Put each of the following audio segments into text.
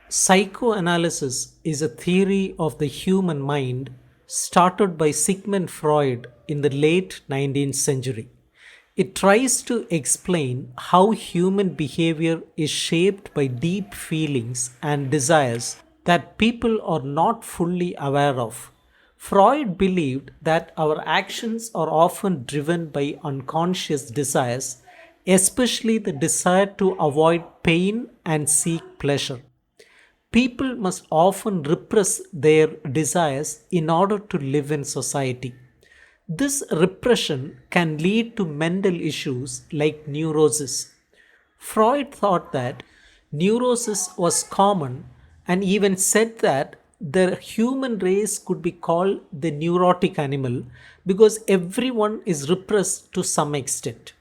Psychoanalysis is a theory of the human mind started by Sigmund Freud in the late 19th century. It tries to explain how human behavior is shaped by deep feelings and desires that people are not fully aware of. Freud believed that our actions are often driven by unconscious desires, especially the desire to avoid pain and seek pleasure. People must often repress their desires in order to live in society. This repression can lead to mental issues like neurosis. Freud thought that neurosis was common and even said that the human race could be called the neurotic animal because everyone is repressed to some extent.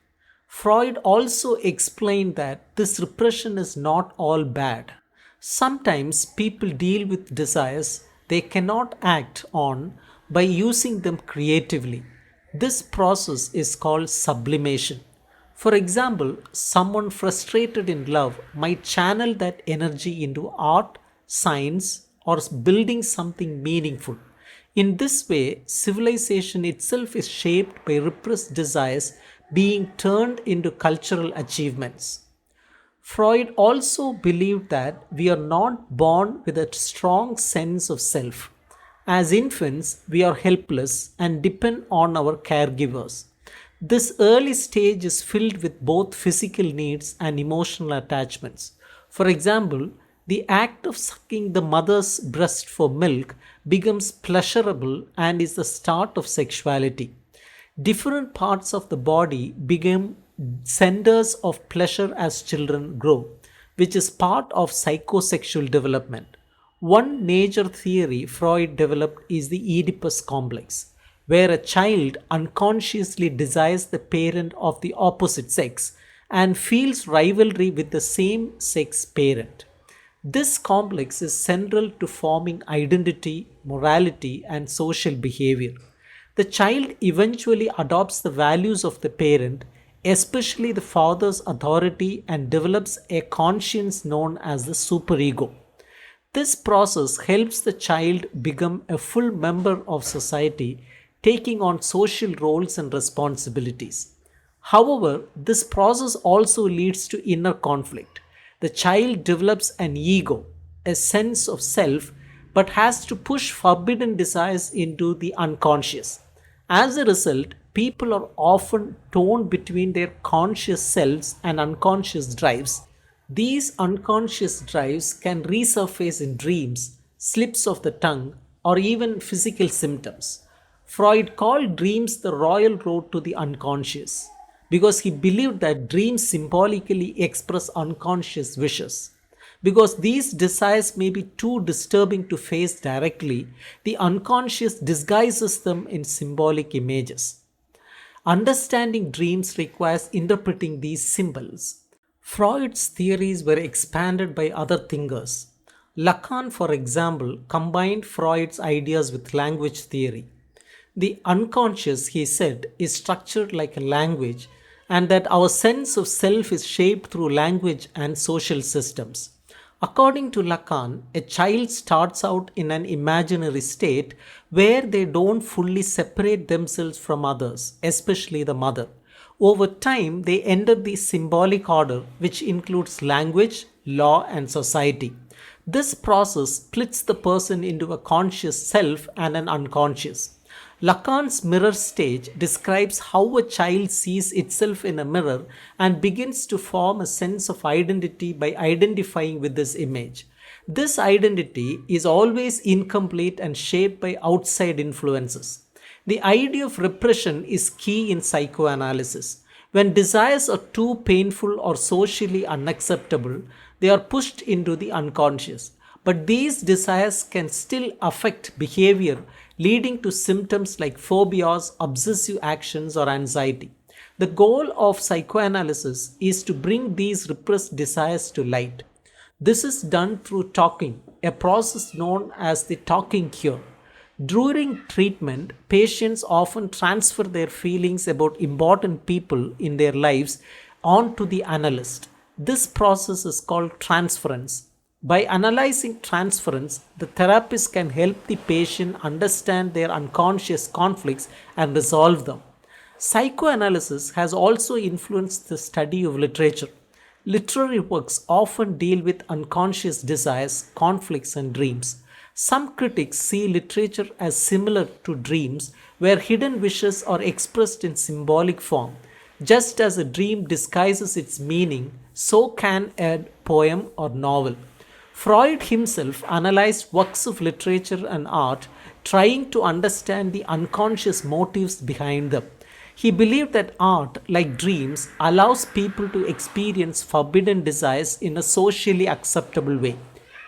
Freud also explained that this repression is not all bad. Sometimes people deal with desires they cannot act on by using them creatively. This process is called sublimation. For example, someone frustrated in love might channel that energy into art, science, or building something meaningful. In this way, civilization itself is shaped by repressed desires being turned into cultural achievements. Freud also believed that we are not born with a strong sense of self. As infants, we are helpless and depend on our caregivers. This early stage is filled with both physical needs and emotional attachments. For example, the act of sucking the mother's breast for milk becomes pleasurable and is the start of sexuality. Different parts of the body become centers of pleasure as children grow, which is part of psychosexual development. One major theory Freud developed is the Oedipus complex, where a child unconsciously desires the parent of the opposite sex and feels rivalry with the same sex parent. This complex is central to forming identity, morality, and social behavior. The child eventually adopts the values of the parent, especially the father's authority, and develops a conscience known as the superego. This process helps the child become a full member of society, taking on social roles and responsibilities. However, this process also leads to inner conflict. The child develops an ego, a sense of self, but has to push forbidden desires into the unconscious. As a result, people are often torn between their conscious selves and unconscious drives. These unconscious drives can resurface in dreams, slips of the tongue, or even physical symptoms. Freud called dreams the royal road to the unconscious because he believed that dreams symbolically express unconscious wishes. Because these desires may be too disturbing to face directly, the unconscious disguises them in symbolic images. Understanding dreams requires interpreting these symbols. Freud's theories were expanded by other thinkers. Lacan, for example, combined Freud's ideas with language theory. The unconscious, he said, is structured like a language, and that our sense of self is shaped through language and social systems. According to Lacan, a child starts out in an imaginary state where they don't fully separate themselves from others, especially the mother. Over time, they enter the symbolic order, which includes language, law, and society. This process splits the person into a conscious self and an unconscious. Lacan's mirror stage describes how a child sees itself in a mirror and begins to form a sense of identity by identifying with this image. This identity is always incomplete and shaped by outside influences. The idea of repression is key in psychoanalysis. When desires are too painful or socially unacceptable, they are pushed into the unconscious. But these desires can still affect behavior, leading to symptoms like phobias, obsessive actions, or anxiety. The goal of psychoanalysis is to bring these repressed desires to light. This is done through talking, a process known as the talking cure. During treatment, patients often transfer their feelings about important people in their lives onto the analyst. This process is called transference. By analyzing transference, the therapist can help the patient understand their unconscious conflicts and resolve them. Psychoanalysis has also influenced the study of literature. Literary works often deal with unconscious desires, conflicts, and dreams. Some critics see literature as similar to dreams, where hidden wishes are expressed in symbolic form. Just as a dream disguises its meaning, so can a poem or novel. Freud himself analyzed works of literature and art, trying to understand the unconscious motives behind them. He believed that art, like dreams, allows people to experience forbidden desires in a socially acceptable way.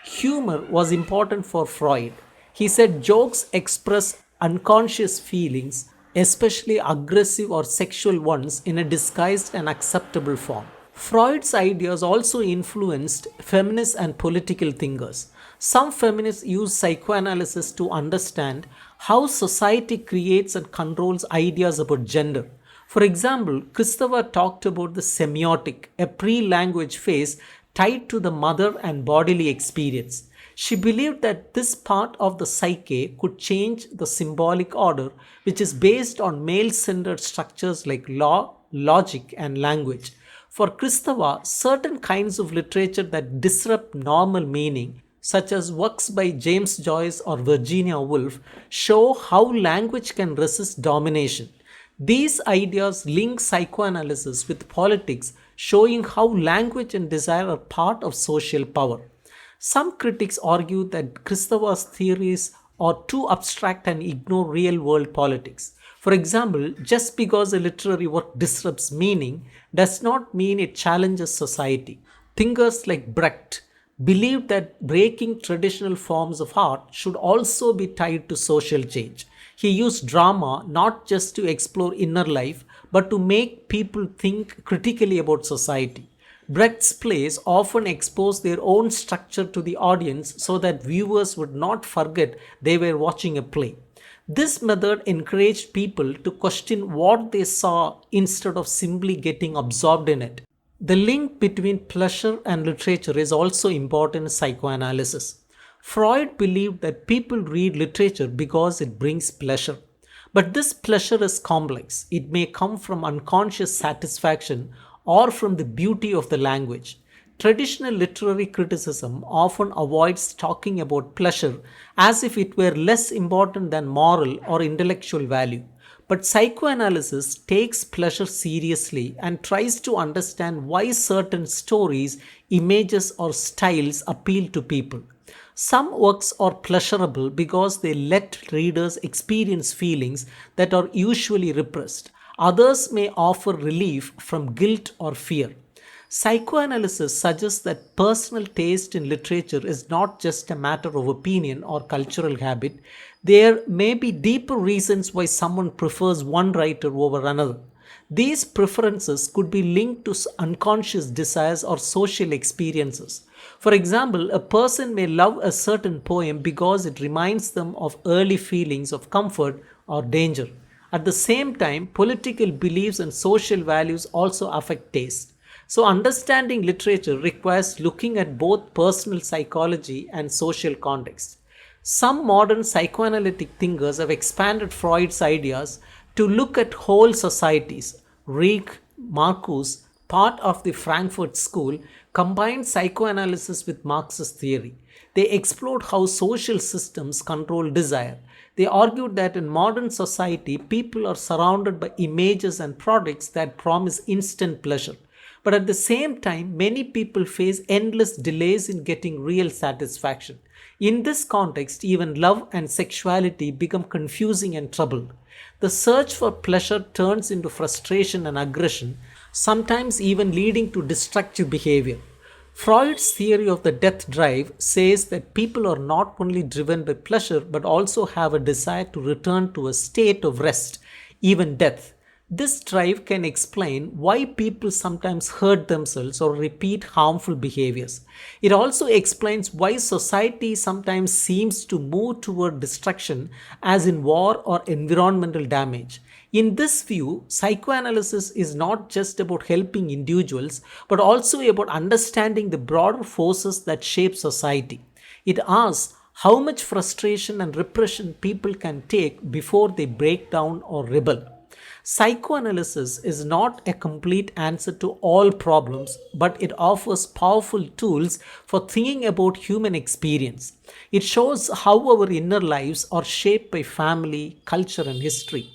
Humor was important for Freud. He said jokes express unconscious feelings, especially aggressive or sexual ones, in a disguised and acceptable form. Freud's ideas also influenced feminists and political thinkers. Some feminists use psychoanalysis to understand how society creates and controls ideas about gender. For example, Christopher talked about the semiotic, a pre language phase tied to the mother and bodily experience. She believed that this part of the psyche could change the symbolic order, which is based on male centered structures like law, logic, and language. For Christopher, certain kinds of literature that disrupt normal meaning, such as works by James Joyce or Virginia Woolf, show how language can resist domination. These ideas link psychoanalysis with politics, showing how language and desire are part of social power. Some critics argue that Christopher's theories are too abstract and ignore real world politics. For example, just because a literary work disrupts meaning does not mean it challenges society. Thinkers like Brecht believed that breaking traditional forms of art should also be tied to social change. He used drama not just to explore inner life, but to make people think critically about society. Brecht's plays often expose their own structure to the audience so that viewers would not forget they were watching a play. This method encouraged people to question what they saw instead of simply getting absorbed in it. The link between pleasure and literature is also important in psychoanalysis. Freud believed that people read literature because it brings pleasure. But this pleasure is complex. It may come from unconscious satisfaction or from the beauty of the language. Traditional literary criticism often avoids talking about pleasure as if it were less important than moral or intellectual value. But psychoanalysis takes pleasure seriously and tries to understand why certain stories, images, or styles appeal to people. Some works are pleasurable because they let readers experience feelings that are usually repressed. Others may offer relief from guilt or fear. Psychoanalysis suggests that personal taste in literature is not just a matter of opinion or cultural habit. There may be deeper reasons why someone prefers one writer over another. These preferences could be linked to unconscious desires or social experiences. For example, a person may love a certain poem because it reminds them of early feelings of comfort or danger. At the same time, political beliefs and social values also affect taste. So, understanding literature requires looking at both personal psychology and social context. Some modern psychoanalytic thinkers have expanded Freud's ideas to look at whole societies. Rick Marcuse, part of the Frankfurt School, combined psychoanalysis with Marxist theory. They explored how social systems control desire. They argued that in modern society, people are surrounded by images and products that promise instant pleasure. But at the same time, many people face endless delays in getting real satisfaction. In this context, even love and sexuality become confusing and troubled. The search for pleasure turns into frustration and aggression, sometimes even leading to destructive behavior. Freud's theory of the death drive says that people are not only driven by pleasure but also have a desire to return to a state of rest, even death. This drive can explain why people sometimes hurt themselves or repeat harmful behaviors. It also explains why society sometimes seems to move toward destruction, as in war or environmental damage. In this view, psychoanalysis is not just about helping individuals, but also about understanding the broader forces that shape society. It asks how much frustration and repression people can take before they break down or rebel. Psychoanalysis is not a complete answer to all problems, but it offers powerful tools for thinking about human experience. It shows how our inner lives are shaped by family, culture, and history.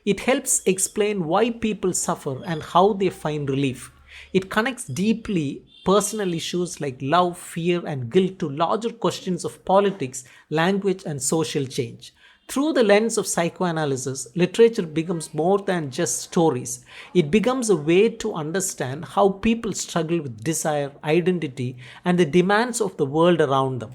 It helps explain why people suffer and how they find relief. It connects deeply personal issues like love, fear, and guilt to larger questions of politics, language, and social change. Through the lens of psychoanalysis, literature becomes more than just stories. It becomes a way to understand how people struggle with desire, identity, and the demands of the world around them.